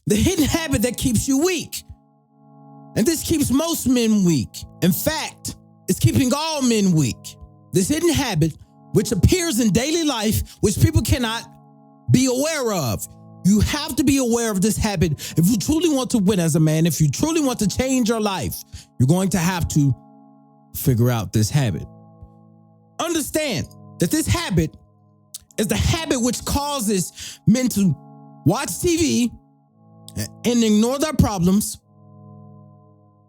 The hidden habit that keeps you weak. And this keeps most men weak. In fact, it's keeping all men weak. This hidden habit, which appears in daily life, which people cannot be aware of. You have to be aware of this habit. If you truly want to win as a man, if you truly want to change your life, you're going to have to figure out this habit. Understand that this habit is the habit which causes men to watch TV and ignore their problems,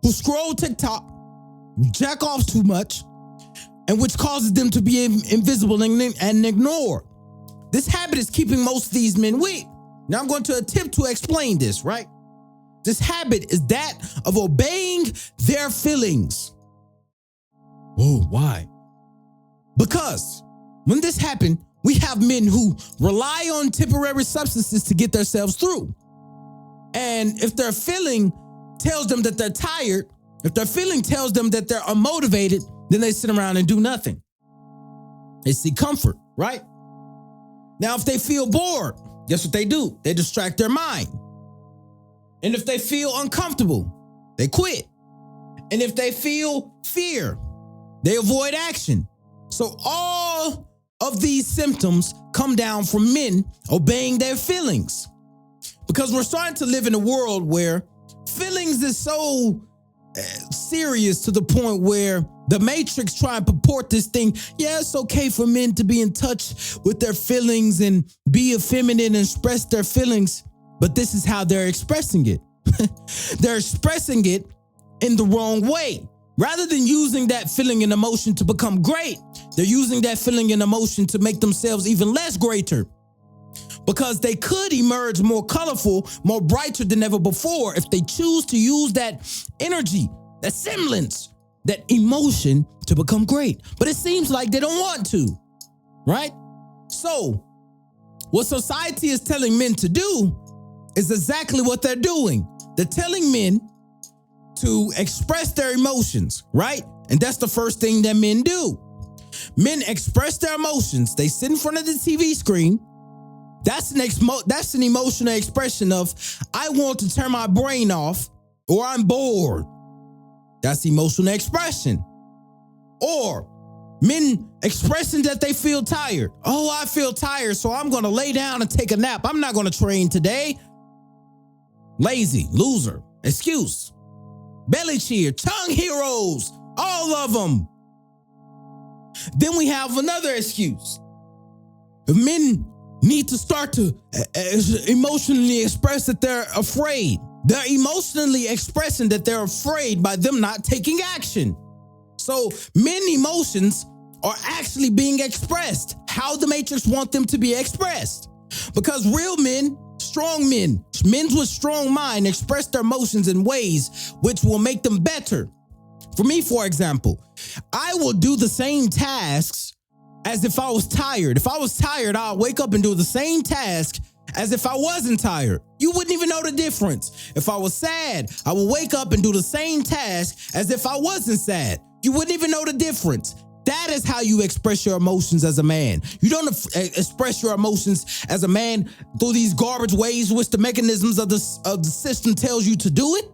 who scroll TikTok, jack off too much, and which causes them to be invisible and ignored. This habit is keeping most of these men weak. Now I'm going to attempt to explain this, right? This habit is that of obeying their feelings. Oh, why? Because when this happened, we have men who rely on temporary substances to get themselves through. And if their feeling tells them that they're tired, if their feeling tells them that they're unmotivated, then they sit around and do nothing. They seek comfort, right? Now, if they feel bored, guess what they do? They distract their mind. And if they feel uncomfortable, they quit. And if they feel fear, they avoid action. So all of these symptoms come down from men obeying their feelings. Because we're starting to live in a world where feelings is so serious to the point where the Matrix try and purport this thing. Yeah, it's okay for men to be in touch with their feelings and be effeminate and express their feelings. But this is how they're expressing it. They're expressing it in the wrong way. Rather than using that feeling and emotion to become great, they're using that feeling and emotion to make themselves even less greater. Because they could emerge more colorful, more brighter than ever before if they choose to use that energy, that semblance, that emotion to become great. But it seems like they don't want to, right? So what society is telling men to do is exactly what they're doing. They're telling men to express their emotions, right? And that's the first thing that men do. Men express their emotions. They sit in front of the TV screen. That's an emotional expression of, I want to turn my brain off, or I'm bored. That's emotional expression. Or men expressing that they feel tired. Oh, I feel tired, so I'm going to lay down and take a nap. I'm not going to train today. Lazy, loser, excuse, belly cheer, tongue heroes, all of them. Then we have another excuse. Men need to start to emotionally express that they're afraid. They're emotionally expressing that they're afraid by them not taking action. So men emotions are actually being expressed how the Matrix want them to be expressed. Because real men, strong men with strong mind express their emotions in ways which will make them better. For me, for example, I will do the same tasks as if I was tired. If I was tired, I'll wake up and do the same task as if I wasn't tired. You wouldn't even know the difference. If I was sad, I would wake up and do the same task as if I wasn't sad. You wouldn't even know the difference. That is how you express your emotions as a man. You don't express your emotions as a man through these garbage ways which the mechanisms of the system tells you to do it.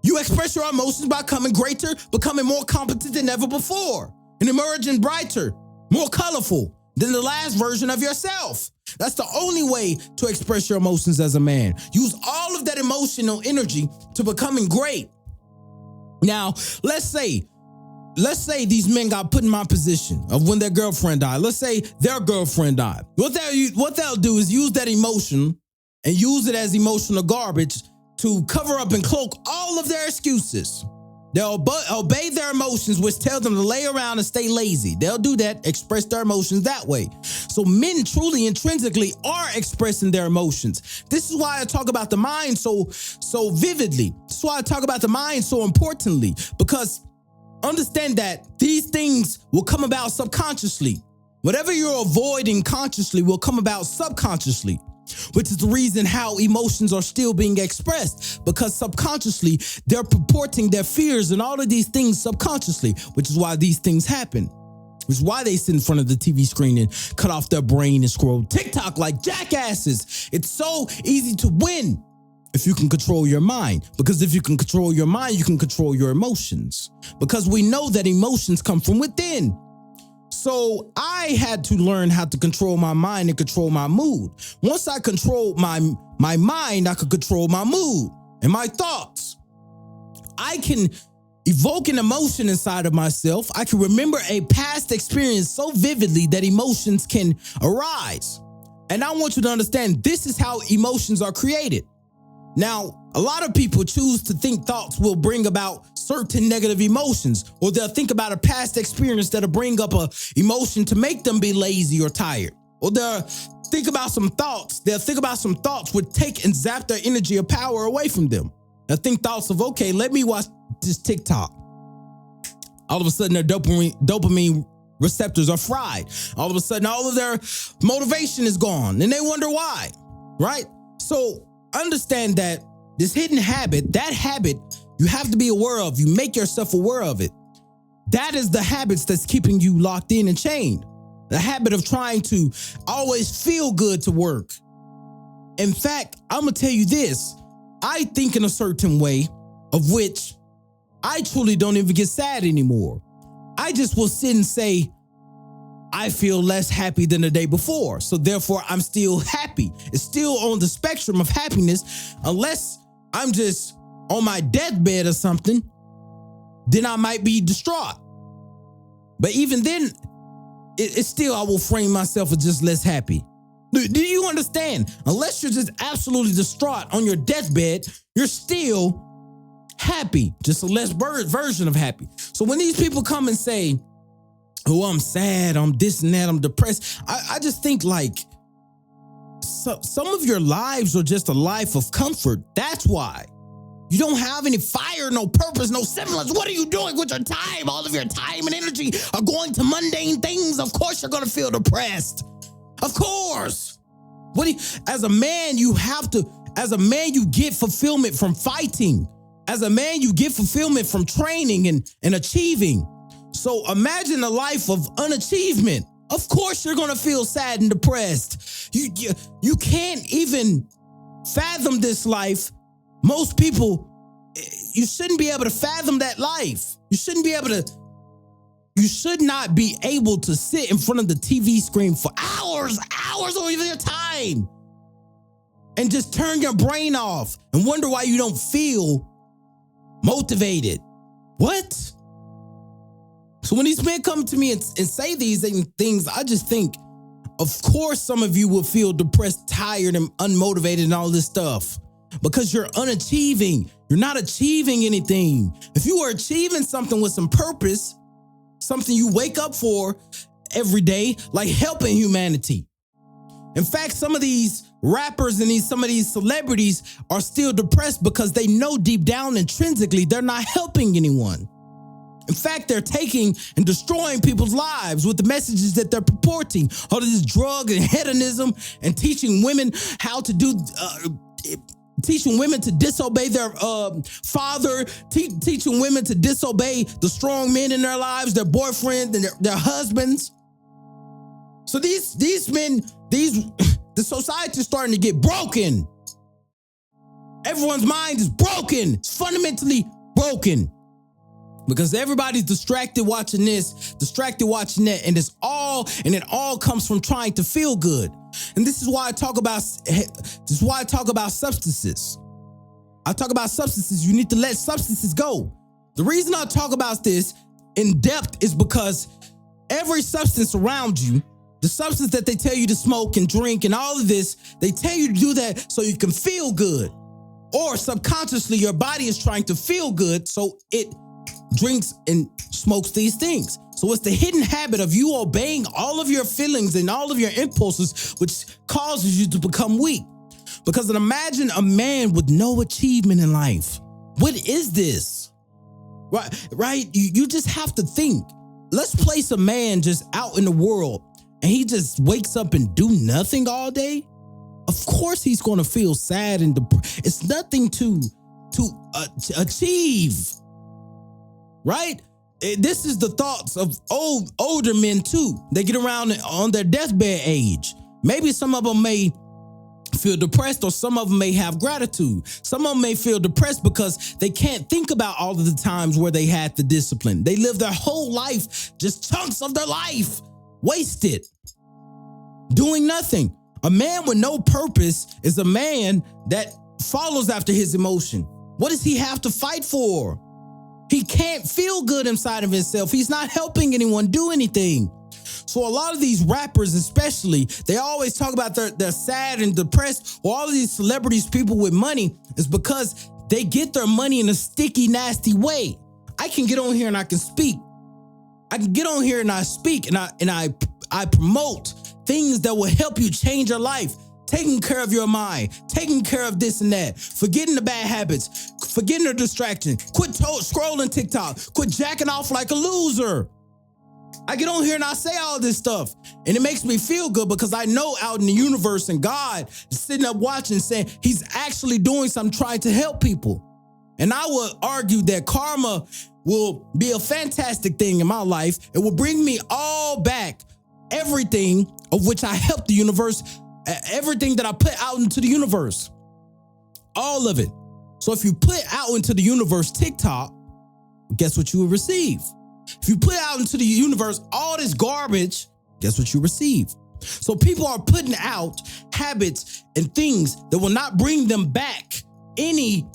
You express your emotions by becoming greater, becoming more competent than ever before, and emerging brighter, more colorful than the last version of yourself. That's the only way to express your emotions as a man. Use all of that emotional energy to becoming great. Now, let's say these men got put in my position of when their girlfriend died. Let's say their girlfriend died. What they'll do is use that emotion and use it as emotional garbage to cover up and cloak all of their excuses. They'll obey their emotions, which tell them to lay around and stay lazy. They'll do that, express their emotions that way. So men truly intrinsically are expressing their emotions. This is why I talk about the mind so vividly. This is why I talk about the mind so importantly, because understand that these things will come about subconsciously. Whatever you're avoiding consciously will come about subconsciously, which is the reason how emotions are still being expressed, because subconsciously they're purporting their fears and all of these things subconsciously, which is why these things happen. Which is why they sit in front of the TV screen and cut off their brain and scroll TikTok like jackasses. It's so easy to win if you can control your mind. Because if you can control your mind, you can control your emotions. Because we know that emotions come from within. So I had to learn how to control my mind and control my mood. Once I controlled my mind, I could control my mood and my thoughts. I can evoke an emotion inside of myself. I can remember a past experience so vividly that emotions can arise. And I want you to understand, this is how emotions are created. Now, a lot of people choose to think thoughts will bring about certain negative emotions, or they'll think about a past experience that'll bring up an emotion to make them be lazy or tired. Or they'll think about some thoughts. They'll think about some thoughts would take and zap their energy or power away from them. They'll think thoughts of, okay, let me watch this TikTok. All of a sudden, their dopamine receptors are fried. All of a sudden, all of their motivation is gone, and they wonder why, right? So understand that this hidden habit, that habit you have to be aware of. You make yourself aware of it. That is the habits that's keeping you locked in and chained. The habit of trying to always feel good to work. In fact, I'm going to tell you this. I think in a certain way of which I truly don't even get sad anymore. I just will sit and say, I feel less happy than the day before. So therefore, I'm still happy. It's still on the spectrum of happiness. Unless I'm just on my deathbed or something, then I might be distraught. But even then, it's still, I will frame myself as just less happy. Do you understand? Unless you're just absolutely distraught on your deathbed, you're still happy, just a less version of happy. So when these people come and say, oh, I'm sad, I'm this and that, I'm depressed, I just think like some of your lives are just a life of comfort. That's why. You don't have any fire, no purpose, no semblance. What are you doing with your time? All of your time and energy are going to mundane things. Of course you're going to feel depressed. Of course. As a man, you get fulfillment from fighting. As a man, you get fulfillment from training and achieving. So imagine a life of unachievement. Of course you're going to feel sad and depressed. You can't even fathom this life. Most people, you shouldn't be able to fathom that life. You should not be able to sit in front of the TV screen for hours or even your time and just turn your brain off and wonder why you don't feel motivated. What? So when these men come to me and say these things, I just think, of course, some of you will feel depressed, tired, and unmotivated and all this stuff because you're unachieving. You're not achieving anything. If you were achieving something with some purpose, something you wake up for every day, like helping humanity. In fact, some of these rappers and some of these celebrities are still depressed because they know deep down intrinsically they're not helping anyone. In fact, they're taking and destroying people's lives with the messages that they're purporting. All of this drug and hedonism and teaching women how to do, teaching women to disobey their father, teaching women to disobey the strong men in their lives, their boyfriends and their husbands. So these men, the society is starting to get broken. Everyone's mind is broken. It's fundamentally broken. Because everybody's distracted watching this, distracted watching that, and it all comes from trying to feel good. And this is why I talk about substances. I talk about substances. You need to let substances go. The reason I talk about this in depth is because every substance around you, the substance that they tell you to smoke and drink and all of this, they tell you to do that so you can feel good. Or subconsciously, your body is trying to feel good, so it drinks and smokes these things. So it's the hidden habit of you obeying all of your feelings and all of your impulses, which causes you to become weak. Because imagine a man with no achievement in life. What is this? Right? You just have to think. Let's place a man just out in the world and he just wakes up and do nothing all day. Of course he's going to feel sad and depressed. It's nothing to achieve. Right? This is the thoughts of older men too. They get around on their deathbed age. Maybe some of them may feel depressed, or some of them may have gratitude. Some of them may feel depressed because they can't think about all of the times where they had the discipline. They live their whole life, just chunks of their life, wasted, doing nothing. A man with no purpose is a man that follows after his emotion. What does he have to fight for? He can't feel good inside of himself. He's not helping anyone do anything. So a lot of these rappers especially, they always talk about they're sad and depressed, or all of these celebrities, people with money, is because they get their money in a sticky, nasty way. I can get on here and I can speak. I can get on here and I speak and I promote things that will help you change your life. Taking care of your mind, taking care of this and that, forgetting the bad habits, forgetting the distraction, quit scrolling TikTok, quit jacking off like a loser. I get on here and I say all this stuff, and it makes me feel good because I know out in the universe and God is sitting up watching, saying he's actually doing something, trying to help people. And I would argue that karma will be a fantastic thing in my life. It will bring me all back, everything of which I helped the universe, everything that I put out into the universe, all of it. So if you put out into the universe TikTok, guess what you will receive? If you put out into the universe all this garbage, guess what you receive? So people are putting out habits and things that will not bring them back any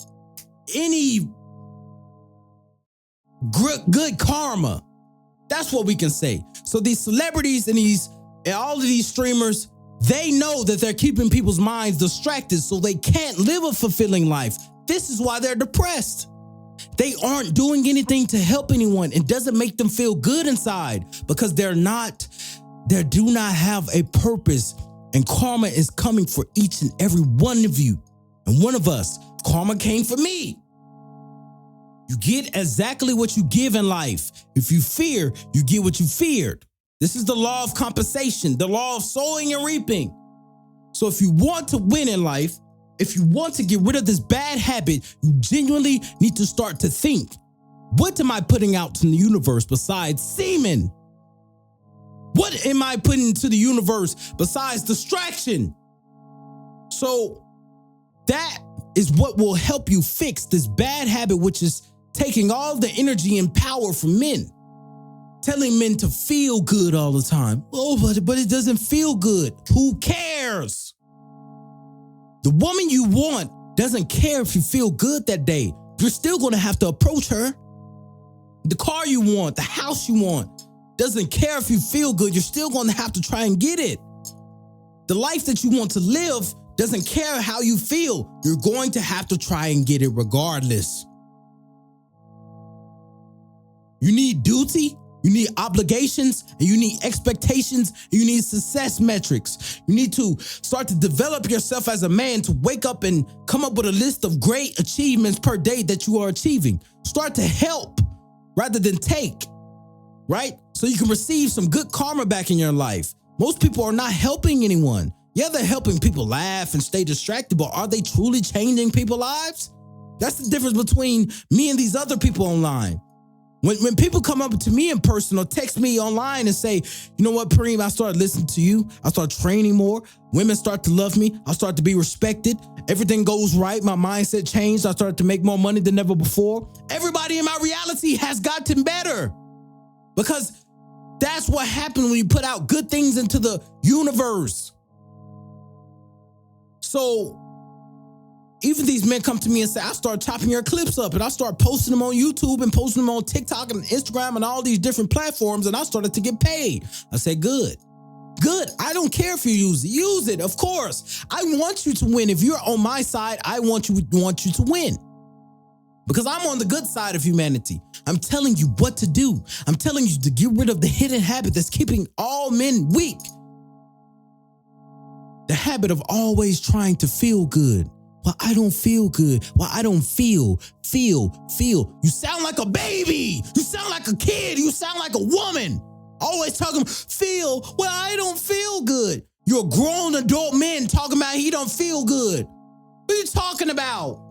good karma. That's what we can say. So these celebrities and all of these streamers, they know that they're keeping people's minds distracted, so they can't live a fulfilling life. This is why they're depressed. They aren't doing anything to help anyone. It doesn't make them feel good inside because they do not have a purpose, and karma is coming for each and every one of you and one of us. Karma came for me. You get exactly what you give in life. If you fear, you get what you feared. This is the law of compensation, the law of sowing and reaping. So if you want to win in life, if you want to get rid of this bad habit, you genuinely need to start to think, what am I putting out in the universe besides semen? What am I putting into the universe besides distraction? So that is what will help you fix this bad habit, which is taking all the energy and power from men. Telling men to feel good all the time. Oh, but it doesn't feel good. Who cares? The woman you want doesn't care if you feel good that day. You're still going to have to approach her. The car you want, the house you want, doesn't care if you feel good. You're still going to have to try and get it. The life that you want to live doesn't care how you feel. You're going to have to try and get it regardless. You need duty. You need obligations, and you need expectations, and you need success metrics. You need to start to develop yourself as a man to wake up and come up with a list of great achievements per day that you are achieving. Start to help rather than take, right? So you can receive some good karma back in your life. Most people are not helping anyone. Yeah, they're helping people laugh and stay distracted, but are they truly changing people's lives? That's the difference between me and these other people online. When people come up to me in person or text me online and say, you know what, Preem, I started listening to you. I start training more. Women start to love me. I start to be respected. Everything goes right. My mindset changed. I started to make more money than ever before. Everybody in my reality has gotten better because that's what happens when you put out good things into the universe. So even these men come to me and say, I start chopping your clips up and I start posting them on YouTube and posting them on TikTok and Instagram and all these different platforms, and I started to get paid. I said, good. I don't care if you use it. Use it, of course. I want you to win. If you're on my side, I want you to win because I'm on the good side of humanity. I'm telling you what to do. I'm telling you to get rid of the hidden habit that's keeping all men weak. The habit of always trying to feel good. Well, I don't feel good. Well, I don't feel. You sound like a baby. You sound like a kid. You sound like a woman. Always talking, feel. Well, I don't feel good. You're a grown adult man talking about he don't feel good. What are you talking about?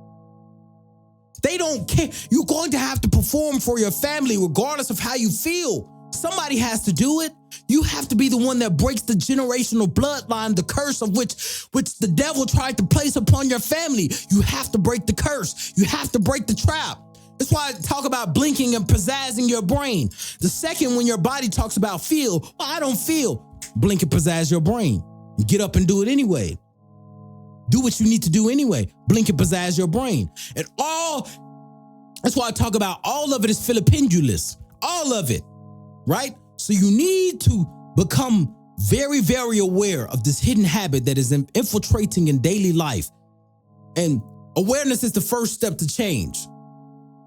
They don't care. You're going to have to perform for your family regardless of how you feel. Somebody has to do it. You have to be the one that breaks the generational bloodline, the curse of which the devil tried to place upon your family. You have to break the curse. You have to break the trap. That's why I talk about blinking and pizzazzing your brain. The second, when your body talks about feel, well, I don't feel. Blink and pizzazz your brain. Get up and do it anyway. Do what you need to do anyway. Blink and pizzazz your brain. And that's why I talk about all of it is philippendulous. All of it, right? So you need to become very, very aware of this hidden habit that is infiltrating in daily life. And awareness is the first step to change.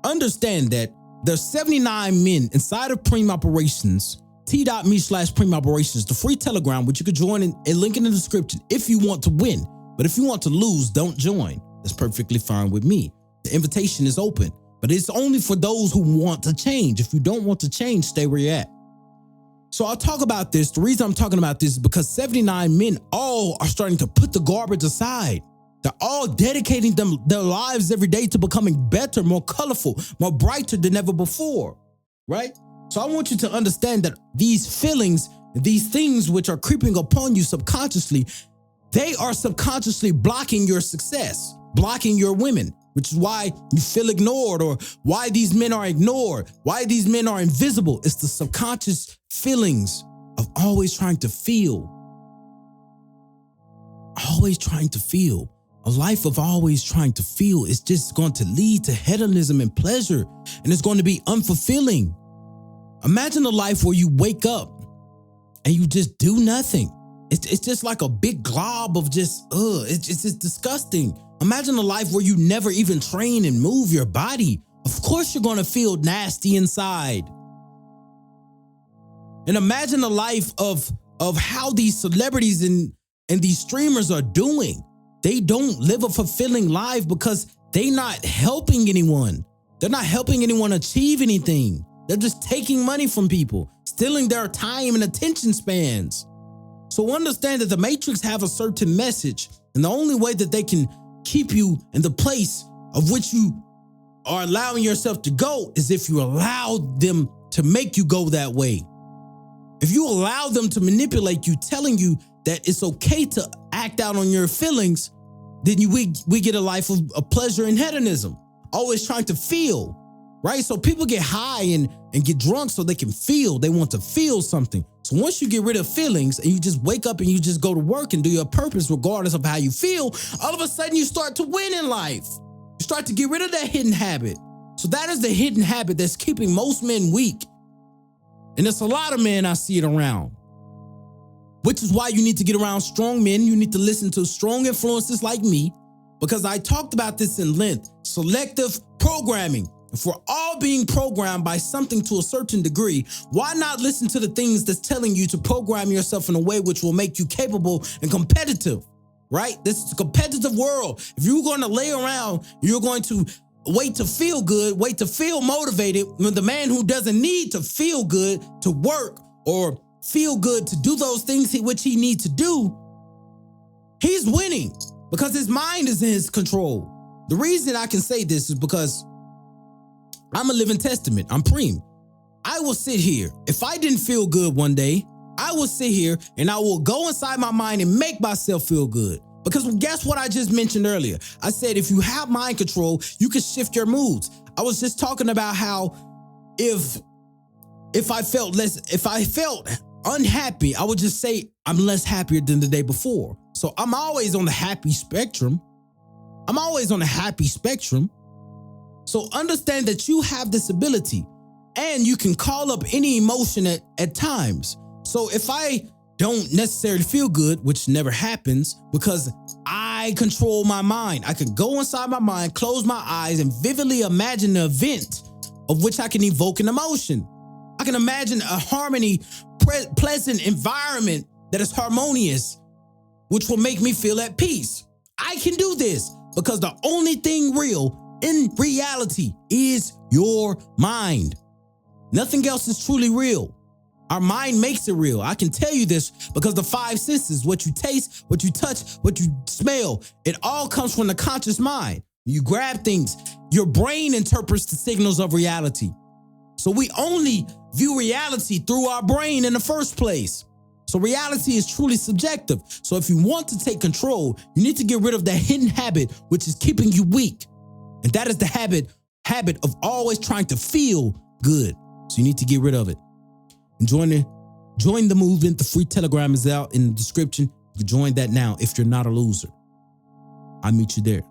Understand that there's 79 men inside of Preem Operations, t.me/Preem Operations, the free Telegram, which you could join and link in the description if you want to win. But if you want to lose, don't join. That's perfectly fine with me. The invitation is open, but it's only for those who want to change. If you don't want to change, stay where you're at. So I'll talk about this. The reason I'm talking about this is because 79 men all are starting to put the garbage aside. They're all dedicating their lives every day to becoming better, more colorful, more brighter than ever before, right? So I want you to understand that these feelings, these things which are creeping upon you subconsciously, they are subconsciously blocking your success, blocking your women, which is why you feel ignored or why these men are ignored, why these men are invisible. It's the subconscious feelings of always trying to feel. Always trying to feel. A life of always trying to feel is just going to lead to hedonism and pleasure, and it's going to be unfulfilling. Imagine a life where you wake up and you just do nothing. It's just like a big glob of just, it's just disgusting. Imagine a life where you never even train and move your body. Of course you're going to feel nasty inside. And imagine a life of how these celebrities and these streamers are doing. They don't live a fulfilling life because they're not helping anyone. They're not helping anyone achieve anything. They're just taking money from people, stealing their time and attention spans. So understand that the Matrix have a certain message, and the only way that they can keep you in the place of which you are allowing yourself to go is if you allow them to make you go that way. If you allow them to manipulate you, telling you that it's okay to act out on your feelings, then we get a life of pleasure and hedonism, always trying to feel, right? So people get high and get drunk so they can feel. They want to feel something. So once you get rid of feelings and you just wake up and you just go to work and do your purpose regardless of how you feel, all of a sudden you start to win in life. You start to get rid of that hidden habit. So that is the hidden habit that's keeping most men weak. And there's a lot of men I see it around. Which is why you need to get around strong men. You need to listen to strong influences like me, because I talked about this in length. Selective programming. If we're all being programmed by something to a certain degree, why not listen to the things that's telling you to program yourself in a way which will make you capable and competitive, right? This is a competitive world. If you're going to lay around, you're going to wait to feel good, wait to feel motivated, when the man who doesn't need to feel good to work or feel good to do those things which he needs to do, he's winning because his mind is in his control. The reason I can say this is because I'm a living testament. I'm Preem. I will sit here. If I didn't feel good one day, I will sit here and I will go inside my mind and make myself feel good. Because guess what I just mentioned earlier? I said, if you have mind control, you can shift your moods. I was just talking about how if I felt unhappy, I would just say I'm less happier than the day before. So I'm always on the happy spectrum. So understand that you have this ability and you can call up any emotion at times. So if I don't necessarily feel good, which never happens because I control my mind, I can go inside my mind, close my eyes, and vividly imagine the event of which I can evoke an emotion. I can imagine a pleasant environment that is harmonious, which will make me feel at peace. I can do this because the only thing real in reality is your mind. Nothing else is truly real. Our mind makes it real. I can tell you this because the five senses, what you taste, what you touch, what you smell, it all comes from the conscious mind. You grab things Your brain interprets the signals of reality. So we only view reality through our brain in the first place. So reality is truly subjective. So if you want to take control, you need to get rid of that hidden habit, which is keeping you weak. And that is the habit of always trying to feel good. So you need to get rid of it. And join the movement. The free Telegram is out in the description. You can join that now if you're not a loser. I'll meet you there.